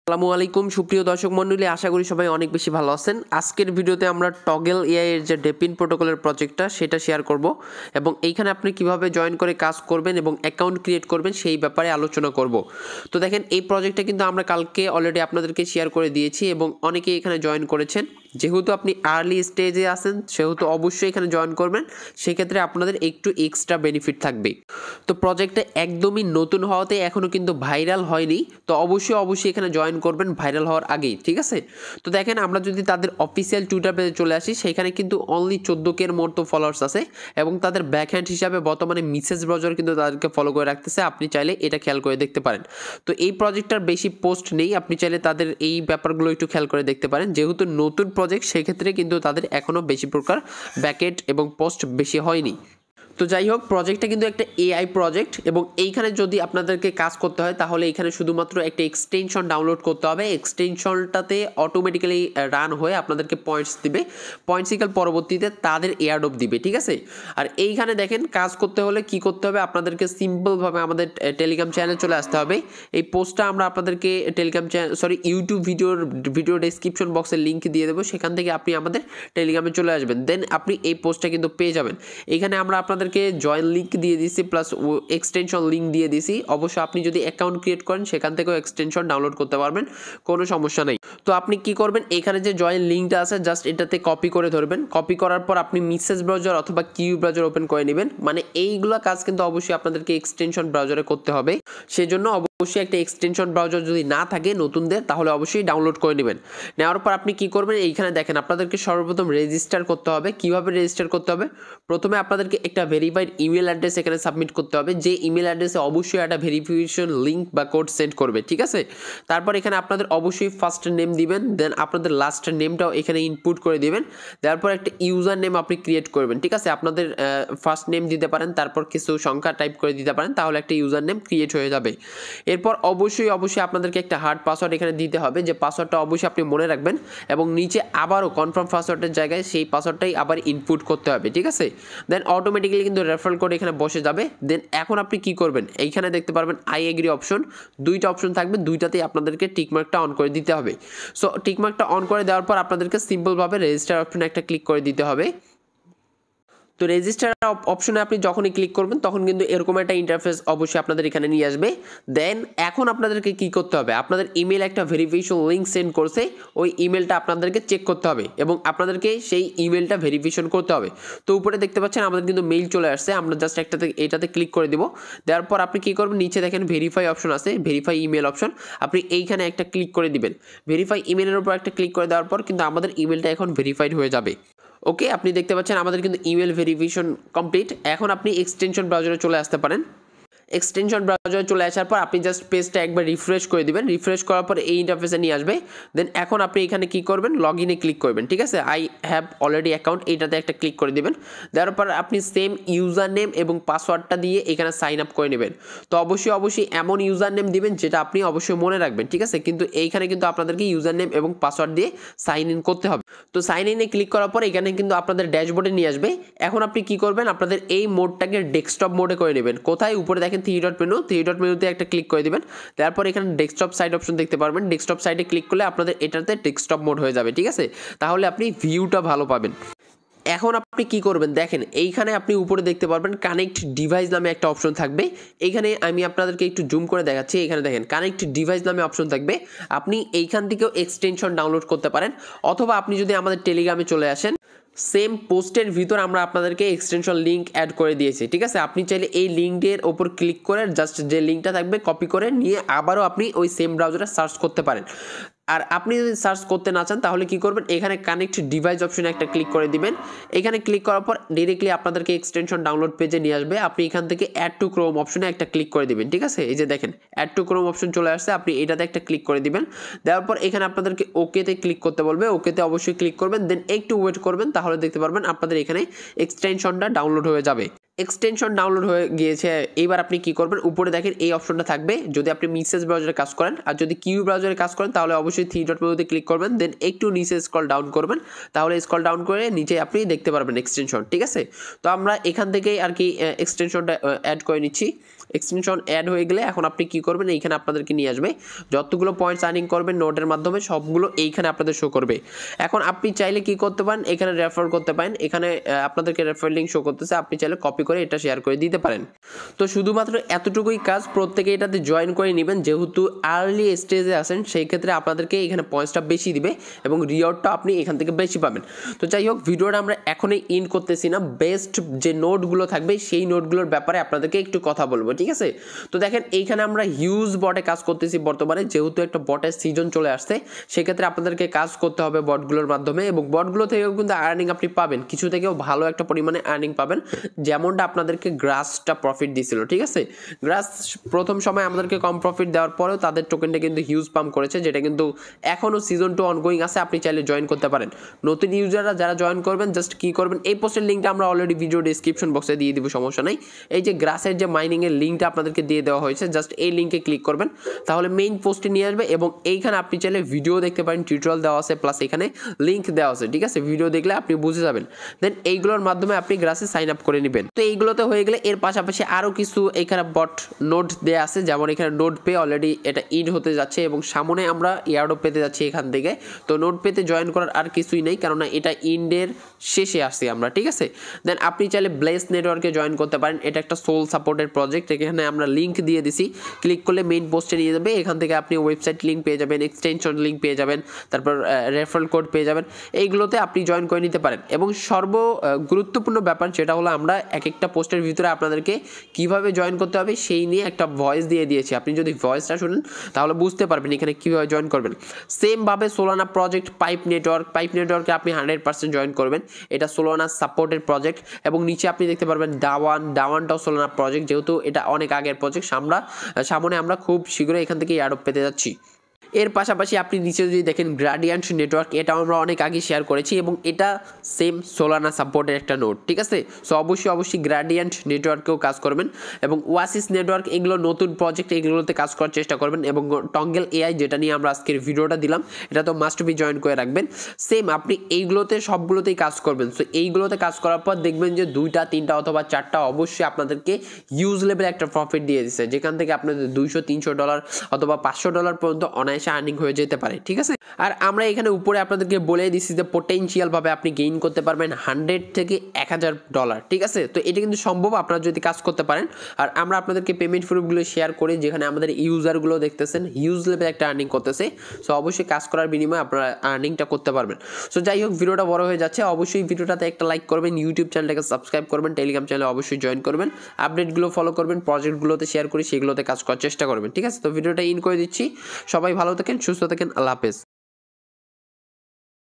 আসসালামু আলাইকুম সুপ্রিয় দর্শক মণ্ডলী, আশা করি সবাই অনেক বেশি ভালো আছেন। আজকের ভিডিওতে আমরা টগল এআই এর যে ডেপিন প্রোটোকলের প্রজেক্টটা সেটা শেয়ার করব এবং এইখানে আপনি কিভাবে জয়েন করে কাজ করবেন এবং অ্যাকাউন্ট ক্রিয়েট করবেন সেই ব্যাপারে আলোচনা করব। তো দেখেন, এই প্রজেক্টটা কিন্তু আমরা কালকে অলরেডি আপনাদেরকে শেয়ার করে দিয়েছি এবং অনেকেই এখানে জয়েন করেছেন। যেহেতু আপনি আর্লি স্টেজে আছেন সেহেতু অবশ্যই এখানে জয়েন করবেন, সেক্ষেত্রে আপনাদের একটু এক্সট্রা বেনিফিট থাকবে। তো প্রজেক্টটা একদমই নতুন হওয়াতে এখনও কিন্তু ভাইরাল হয়নি, তো অবশ্যই এখানে জয়েন করবেন ভাইরাল হওয়ার আগেই, ঠিক আছে? তো দেখেন, আমরা যদি তাদের অফিসিয়াল টুইটার পেজে চলে আসি, সেখানে কিন্তু অনলি 14K মতো ফলোয়ার্স আছে এবং তাদের ব্যাকহ্যান্ড হিসাবে বর্তমানে মিসেস ব্রাউজার কিন্তু তাদেরকে ফলো করে রাখতেছে। আপনি চাইলে এটা খেয়াল করে দেখতে পারেন। তো এই প্রজেক্টটার বেশি পোস্ট নেই, আপনি চাইলে তাদের এই ব্যাপারগুলো একটু খেয়াল করে দেখতে পারেন। যেহেতু নতুন প্রজেক্ট, সেক্ষেত্রে কিন্তু তাদের এখনও বেশি প্রকার ব্যাকএন্ড এবং পোস্ট বেশি হয়নি। তো যাই হোক, প্রজেক্টটা কিন্তু একটা এআই প্রজেক্ট এবং এইখানে যদি আপনাদেরকে কাজ করতে হয় তাহলে এখানে শুধুমাত্র একটা এক্সটেনশন ডাউনলোড করতে হবে। এক্সটেনশনটাতে অটোমেটিক্যালি রান হয়ে আপনাদেরকে পয়েন্টস দিবে, পয়েন্টস ইকাল পরবর্তীতে তাদের এয়ারড্রপ দিবে, ঠিক আছে? আর এইখানে দেখেন, কাজ করতে হলে কি করতে হবে, আপনাদেরকে সিম্পলভাবে আমাদের টেলিগ্রাম চ্যানেলে চলে আসতে হবে। এই পোস্টটা আমরা আপনাদেরকে Telegram channel YouTube video description বক্সের লিঙ্ক দিয়ে দেবো, সেখান থেকে আপনি আমাদের টেলিগ্রামে চলে আসবেন, দেন আপনি এই পোস্টটা কিন্তু পেয়ে যাবেন। এখানে আমরা আপনাদেরকে জয়েন লিঙ্ক দিয়ে দিয়েছি প্লাস এক্সটেনশন লিঙ্ক দিয়ে দিয়েছি। অবশ্যই আপনি যদি অ্যাকাউন্ট ক্রিয়েট করেন সেখান থেকেও এক্সটেনশন ডাউনলোড করতে পারবেন, কোনো সমস্যা নেই। তো আপনি কি করবেন, এখানে যে জয়েন লিঙ্কটা আছে জাস্ট এটাতে কপি করে ধরবেন। কপি করার পর আপনি মিসেস ব্রাউজার অথবা কিউ ব্রাউজার ওপেন করে নেবেন। মানে এইগুলো কাজ কিন্তু অবশ্যই আপনাদেরকে এক্সটেনশন ব্রাউজারে করতে হবে, সেজন্য অবশ্যই একটা এক্সটেনশন ব্রাউজার যদি না থাকে নতুনদের, তাহলে অবশ্যই ডাউনলোড করে নেবেন। নেওয়ার পর আপনি কি করবেন, এইখানে দেখেন আপনাদেরকে সর্বপ্রথম রেজিস্টার করতে হবে। কিভাবে রেজিস্টার করতে হবে, প্রথমে আপনাদেরকে একটা ভেরিফাইড ইমেল অ্যাড্রেস এখানে সাবমিট করতে হবে, যে ইমেল অ্যাড্রেসে অবশ্যই একটা ভেরিফিকেশন লিঙ্ক বা কোড সেন্ড করবে, ঠিক আছে? তারপর এখানে আপনাদের অবশ্যই ফার্স্ট নেম দিবেন, দেন আপনাদের লাস্ট নেমটাও এখানে ইনপুট করে দিবেন। তারপর একটা ইউজার নেম আপনি ক্রিয়েট করবেন, ঠিক আছে? আপনাদের ফার্স্ট নেম দিতে পারেন, তারপর কিছু সংখ্যা টাইপ করে দিতে পারেন, তাহলে একটা ইউজার নেম ক্রিয়েট হয়ে যাবে। এরপর অবশ্যই আপনাদেরকে একটা হার্ড পাসওয়ার্ড এখানে দিতে হবে, যে পাসওয়ার্ডটা অবশ্যই আপনি মনে রাখবেন এবং নিচে আবারও কনফার্ম পাসওয়ার্ডের জায়গায় সেই পাসওয়ার্ডটাই আবার ইনপুট করতে হবে, ঠিক আছে? দেন অটোমেটিক্যালি কিন্তু রেফারেল কোড এখানে বসে যাবে। দেন এখন আপনি কি করবেন, এইখানে দেখতে পারবেন আই এগ্রি অপশন, দুইটা অপশন থাকবে, দুইটাতেই আপনাদেরকে টিকমার্কটা অন করে দিতে হবে। সো টিকমার্কটা অন করে দেওয়ার পর আপনাদেরকে সিম্পলভাবে রেজিস্টার অপশনে একটা ক্লিক করে দিতে হবে। তো রেজিস্টার অপশনে আপনি যখনই ক্লিক করবেন তখন কিন্তু এরকম একটা ইন্টারফেস অবশ্যই আপনাদের এখানে নিয়ে আসবে। দেন এখন আপনাদেরকে কি করতে হবে, আপনাদের ইমেল একটা ভেরিফিকেশন লিঙ্ক সেন্ড করছে, ওই ইমেলটা আপনাদেরকে চেক করতে হবে এবং আপনাদেরকে সেই ইমেলটা ভেরিফিকেশন করতে হবে। তো উপরে দেখতে পাচ্ছেন আমাদের কিন্তু মেইল চলে আসছে, আমরা জাস্ট এটাতে ক্লিক করে দিব। দেওয়ার পর আপনি কি করবেন, নিচে দেখেন ভেরিফাই অপশন আছে, ভেরিফাই ইমেল অপশন, আপনি এইখানে একটা ক্লিক করে দিবেন। ভেরিফাই ইমেলের উপর একটা ক্লিক করে দেওয়ার পর কিন্তু আমাদের ইমেলটা এখন ভেরিফাইড হয়ে যাবে। ওকে, আপনি দেখতে পাচ্ছেন আমাদের কিন্তু ইমেল ভেরিফিকেশন কমপ্লিট। এখন আপনি এক্সটেনশন ব্রাউজারে চলে আসতে পারেন। এক্সটেনশন ব্রাউজারে চলে আসার পর আপনি জাস্ট পেজটা একবার রিফ্রেশ করে দিবেন। রিফ্রেশ করার পর এই ইন্টারফেসে নিয়ে আসবে। দেন এখন আপনি এখানে কি করবেন, লগ ইনে ক্লিক করবেন, ঠিক আছে? আই হ্যাভ অলরেডি অ্যাকাউন্ট, এইটাতে একটা ক্লিক করে দিবেন। দেওয়ার পর আপনি সেম ইউজার নেম এবং পাসওয়ার্ডটা দিয়ে এখানে সাইন আপ করে নেবেন। তো অবশ্যই এমন ইউজার নেম দিবেন যেটা আপনি অবশ্যই মনে রাখবেন, ঠিক আছে? কিন্তু এইখানে কিন্তু আপনাদেরকে ইউজার নেম এবং পাসওয়ার্ড দিয়ে সাইন ইন করতে হবে। তো সাইন ইনে ক্লিক করার পর এখানে কিন্তু আপনাদের ড্যাশবোর্ডে নিয়ে আসবে। এখন আপনি কি করবেন, আপনাদের এই মোডটাকে ডেস্কটপ মোডে করে নেবেন। কোথায়, উপরে দেখেন থ্রি ডট মেনুতে একটা ক্লিক করে দিবেন। তারপর এখানে ডেস্কটপ সাইড অপশন দেখতে পারবেন, ডেস্কটপ সাইডে ক্লিক করলে আপনাদের এটাতে ডেস্কটপ মোড হয়ে যাবে, ঠিক আছে? তাহলে আপনি ভিউটা ভালো পাবেন। এখন আপনি কি করবেন, দেখেন এইখানে আপনি উপরে দেখতে পারবেন কানেক্ট ডিভাইস নামে একটা অপশন থাকবে। এইখানে আমি আপনাদেরকে একটু জুম করে দেখাচ্ছি, এখানে দেখেন কানেক্ট ডিভাইস নামে অপশন থাকবে। আপনি এইখান থেকেও এক্সটেনশন ডাউনলোড করতে পারেন, অথবা আপনি যদি আমাদের টেলিগ্রামে চলে আসেন, সেম পোস্টের ভিতর আমরা আপনাদেরকে এক্সটেনশন লিঙ্ক অ্যাড করে দিয়েছি, ঠিক আছে? আপনি চাইলে এই লিঙ্কের ওপর ক্লিক করে জাস্ট যে লিঙ্কটা থাকবে কপি করে নিয়ে আবারও আপনি ওই সেম ব্রাউজারে সার্চ করতে পারেন। আর আপনি যদি সার্চ করতে না চান তাহলে কি করবেন, এখানে কানেক্ট ডিভাইস অপশনে একটা ক্লিক করে দিবেন। এখানে ক্লিক করার পর ডিরেক্টলি আপনাদেরকে এক্সটেনশন ডাউনলোড পেজে নিয়ে আসবে। আপনি এখান থেকে অ্যাড টু ক্রোম অপশনে একটা ক্লিক করে দিবেন, ঠিক আছে? এই যে দেখেন অ্যাড টু ক্রোম অপশন চলে আসছে, আপনি এটাতে একটা ক্লিক করে দিবেন। দেওয়ার পর এখানে আপনাদেরকে ওকেতে ক্লিক করতে বলবে, ওকেতে অবশ্যই ক্লিক করবেন। দেন একটু ওয়েট করবেন, তাহলে দেখতে পারবেন আপনাদের এখানে এক্সটেনশনটা ডাউনলোড হয়ে যাবে। এক্সটেনশন ডাউনলোড হয়ে গিয়েছে। এইবার আপনি কি করবেন, উপরে দেখেন এই অপশনটা থাকবে যদি আপনি মিসেস ব্রাউজারে কাজ করেন, আর যদি কিউ ব্রাউজারে কাজ করেন তাহলে অবশ্যই থ্রি ডট মেনুতে ক্লিক করবেন। দেন একটু নিচে স্ক্রল ডাউন করবেন, তাহলে স্ক্রল ডাউন করে নিচে আপনি দেখতে পারবেন এক্সটেনশন, ঠিক আছে? তো আমরা এখান থেকেই আর কি এক্সটেনশনটা অ্যাড করে নিচ্ছি। এক্সটেনশন অ্যাড হয়ে গেলে এখন আপনি কি করবেন, এইখানে আপনাদেরকে নিয়ে আসবে, যতগুলো পয়েন্টস আর্নিং করবেন নোটের মাধ্যমে সবগুলো এইখানে আপনাদের শো করবে। এখন আপনি চাইলে কি করতে পারেন, এখানে রেফার করতে পারেন, এখানে আপনাদেরকে রেফার লিঙ্ক শো করতেছে, আপনি চাইলে কপি করে এটা শেয়ার করে দিতে পারেন। তো শুধুমাত্র এতটুকুই কাজ, প্রত্যেকে এটাতে জয়েন করে নেবেন, যেহেতু আর্লি স্টেজে আছেন সেই ক্ষেত্রে আপনাদেরকে এখানে পয়েন্টসটা বেশি দিবে এবং রিওয়ার্ডটা আপনি এখান থেকে বেশি পাবেন। তো যাই হোক, ভিডিওটা আমরা এখনই ইন করতেছি না, বেস্ট যে নোটগুলো থাকবে সেই নোটগুলোর ব্যাপারে আপনাদেরকে একটু কথা বলবো, ঠিক আছে। তো দেখেন এইখানে আমরা হিউজ বটে কাজ করতেছি বর্তমানে, যেহেতু একটা বটের সিজন চলে আসছে সেক্ষেত্রে আপনাদেরকে কাজ করতে হবে বটগুলোর মাধ্যমে, এবং বটগুলো থেকেও কিন্তু আর্নিং আপনি পাবেন, কিছু থেকেও ভালো একটা পরিমাণে আর্নিং পাবেন, যেমনটা আপনাদেরকে গ্রাসটা প্রফিট দিছিল, ঠিক আছে। গ্রাস প্রথম সময় আমাদেরকে কম প্রফিট দেওয়ার পরেও তাদের টোকেনটা কিন্তু হিউজ পাম্প করেছে, যেটা কিন্তু এখনও সিজন 2 অনগোয়িং আছে, আপনি চাইলে জয়েন করতে পারেন। নতুন ইউজাররা যারা জয়েন করবেন জাস্ট কি করবেন, এই পোস্টের লিঙ্কটা আমরা অলরেডি ভিডিও ডিসক্রিপশন বক্সে দিয়ে দিব, সমস্যা নাই। এই যে গ্রাসের যে মাইনিংয়ের লিঙ্কটা আপনাদেরকে দিয়ে দেওয়া হয়েছে, জাস্ট এই লিঙ্কে ক্লিক করবেন, তাহলে মেইন পোস্টে নিয়ে আসবে এবং এইখানে আপনি চাইলে ভিডিও দেখতে পারেন, টিউটোরিয়াল দেওয়া আছে, প্লাস এখানে লিঙ্ক দেওয়া আছে, ঠিক আছে। ভিডিও দেখলে আপনি বুঝে যাবেন, দেন এইগুলোর মাধ্যমে আপনি গ্রাসে সাইন আপ করে নেবেন। তো এইগুলোতে হয়ে গেলে এর পাশাপাশি আরও কিছু এখানে বট নোট দেওয়া আছে, যেমন এখানে নোট পে অলরেডি এটা ইন হতে যাচ্ছে এবং সামনে আমরা ইয়ার্ডও পেতে যাচ্ছি এখান থেকে। তো নোট পেতে জয়েন করার আর কিছুই নেই, কারণ এটা ইন্ডের শেষে আসছি আমরা, ঠিক আছে। দেন আপনি চাইলে ব্লেস নেটওয়ার্কে জয়েন করতে পারেন, এটা একটা সোল সাপোর্টের প্রজেক্ট, এখানে আমরা লিঙ্ক দিয়ে দিছি, ক্লিক করলে মেইন পোস্টে নিয়ে যাবে, এখান থেকে আপনি ওয়েবসাইট লিঙ্ক পেয়ে যাবেন, এক্সটেনশন লিঙ্ক পেয়ে যাবেন, তারপর রেফারেল কোড পেয়ে যাবেন, এইগুলোতে আপনি জয়েন করে নিতে পারেন। এবং গুরুত্বপূর্ণ ব্যাপার যেটা হলো, আমরা এক একটা পোস্টের ভিতরে আপনাদেরকে কিভাবে জয়েন করতে হবে সেই নিয়ে একটা ভয়েস দিয়ে দিয়েছি, আপনি যদি ভয়েসটা শুনেন তাহলে বুঝতে পারবেন এখানে কীভাবে জয়েন করবেন। সেমভাবে সোলানা প্রজেক্ট পাইপ নেটওয়ার্কে আপনি 100% জয়েন করবেন, এটা সোলানা সাপোর্টের প্রজেক্ট। এবং নিচে আপনি দেখতে পারবেন ডাওয়ানটাও সোলানা প্রজেক্ট, যেহেতু এটা অনেক আগের প্রজেক্ট, সামনে আমরা খুব শীঘ্রই এখান থেকে এয়ারড্রপ পেতে যাচ্ছি। এর পাশাপাশি আপনি নিচে যদি দেখেন গ্রাডিয়েন্ট নেটওয়ার্ক, এটা আমরা অনেক আগে শেয়ার করেছি এবং এটা সেম সোলানা সাপোর্টের একটা নোট, ঠিক আছে। সো অবশ্যই গ্রাডিয়েন্ট নেটওয়ার্কেও কাজ করবেন এবং ওয়াসিস নেটওয়ার্ক, এগুলো নতুন প্রজেক্ট, এগুলোতে কাজ করার চেষ্টা করবেন। এবং টঙ্গেল এআই, যেটা নিয়ে আমরা আজকের ভিডিওটা দিলাম, এটা তো মাস্ট বি জয়েন করে রাখবেন। সেম আপনি এইগুলোতে সবগুলোতেই কাজ করবেন। সো এইগুলোতে কাজ করার পর দেখবেন যে 2টা 3টা অথবা 4টা অবশ্যই আপনাদেরকে হিউজ লেভেল একটা প্রফিট দিয়ে দিচ্ছে, যেখান থেকে আপনাদের $200-300 অথবা $500 পর্যন্ত অনায়াসে আর্নিং হয়ে যেতে পারে, ঠিক আছে। আর আমরা এখানে উপরে আপনাদেরকে বলে দিচ্ছি যে পোটেনশিয়াল ভাবে আপনি গেইন করতে পারবেন $100 থেকে $1000, ঠিক আছে। তো এটা কিন্তু সম্ভব আপনারা যদি কাজ করতে পারেন। আর আমরা আপনাদেরকে পেমেন্ট প্রুফগুলো শেয়ার করি, যেখানে আমাদের ইউজারগুলো দেখতেছেন হিউজ লেভেল একটা আর্নিং করতেছে। সো অবশ্যই কাজ করার বিনিময়ে আপনারা আর্নিংটা করতে পারবেন। সো যাই হোক, ভিডিওটা বড় হয়ে যাচ্ছে, অবশ্যই ভিডিওটাতে একটা লাইক করবেন, ইউটিউব চ্যানেলটাকে সাবস্ক্রাইব করবেন, টেলিগ্রাম চ্যানেলে অবশ্যই জয়েন করবেন, আপডেটগুলো ফলো করবেন, প্রজেক্টগুলোতে শেয়ার করি সেগুলোতে কাজ করার চেষ্টা করবেন, ঠিক আছে। তো ভিডিওটা ইন করে দিচ্ছি, সবাই ভালো থাকেন, সুস্থ থাকেন, আল্লাহ হাফেজ।